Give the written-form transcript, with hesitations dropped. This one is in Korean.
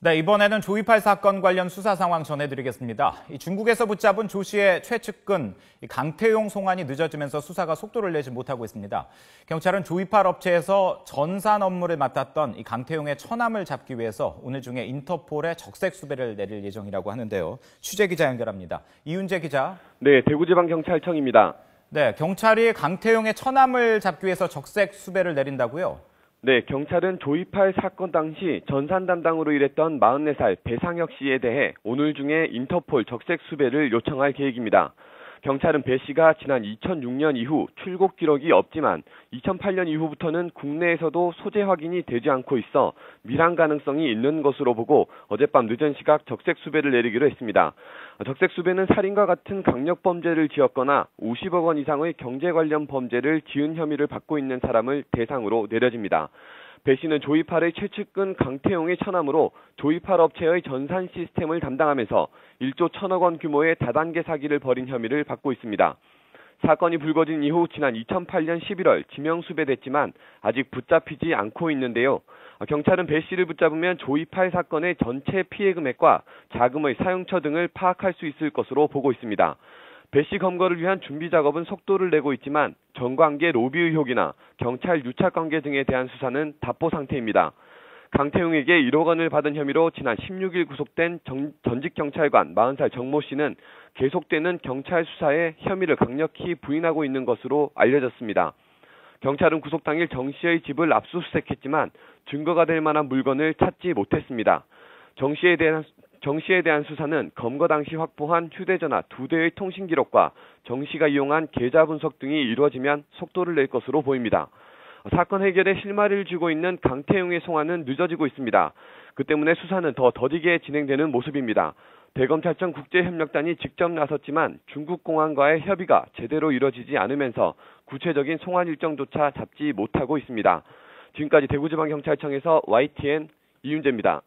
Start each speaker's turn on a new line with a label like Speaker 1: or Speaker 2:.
Speaker 1: 네, 이번에는 조이팔 사건 관련 수사 상황 전해드리겠습니다. 중국에서 붙잡은 조 씨의 최측근 강태용 송환이 늦어지면서 수사가 속도를 내지 못하고 있습니다. 경찰은 조이팔 업체에서 전산 업무를 맡았던 강태용의 처남을 잡기 위해서 오늘 중에 인터폴에 적색 수배를 내릴 예정이라고 하는데요. 취재 기자 연결합니다. 이윤재 기자.
Speaker 2: 네, 대구지방경찰청입니다.
Speaker 1: 네, 경찰이 강태용의 처남을 잡기 위해서 적색 수배를 내린다고요?
Speaker 2: 네, 경찰은 조이팔 사건 당시 전산 담당으로 일했던 44살 배상혁 씨에 대해 오늘 중에 인터폴 적색 수배를 요청할 계획입니다. 경찰은 배 씨가 지난 2006년 이후 출국 기록이 없지만 2008년 이후부터는 국내에서도 소재 확인이 되지 않고 있어 밀항 가능성이 있는 것으로 보고 어젯밤 늦은 시각 적색 수배를 내리기로 했습니다. 적색 수배는 살인과 같은 강력 범죄를 지었거나 50억 원 이상의 경제 관련 범죄를 지은 혐의를 받고 있는 사람을 대상으로 내려집니다. 배 씨는 조이팔의 최측근 강태용의 처남으로 조이팔 업체의 전산 시스템을 담당하면서 1조 1천억 원 규모의 다단계 사기를 벌인 혐의를 받고 있습니다. 사건이 불거진 이후 지난 2008년 11월 지명수배됐지만 아직 붙잡히지 않고 있는데요. 경찰은 배 씨를 붙잡으면 조이팔 사건의 전체 피해 금액과 자금의 사용처 등을 파악할 수 있을 것으로 보고 있습니다. 배 씨 검거를 위한 준비 작업은 속도를 내고 있지만 정관계 로비 의혹이나 경찰 유착 관계 등에 대한 수사는 답보 상태입니다. 강태용에게 1억 원을 받은 혐의로 지난 16일 구속된 전직 경찰관 40살 정모 씨는 계속되는 경찰 수사에 혐의를 강력히 부인하고 있는 것으로 알려졌습니다. 경찰은 구속 당일 정 씨의 집을 압수수색했지만 증거가 될 만한 물건을 찾지 못했습니다. 정 씨에 대한 수사는 검거 당시 확보한 휴대전화 2대의 통신 기록과 정 씨가 이용한 계좌 분석 등이 이루어지면 속도를 낼 것으로 보입니다. 사건 해결에 실마리를 쥐고 있는 강태용의 송환은 늦어지고 있습니다. 그 때문에 수사는 더 더디게 진행되는 모습입니다. 대검찰청 국제협력단이 직접 나섰지만 중국 공안과의 협의가 제대로 이루어지지 않으면서 구체적인 송환 일정조차 잡지 못하고 있습니다. 지금까지 대구지방경찰청에서 YTN 이윤재입니다.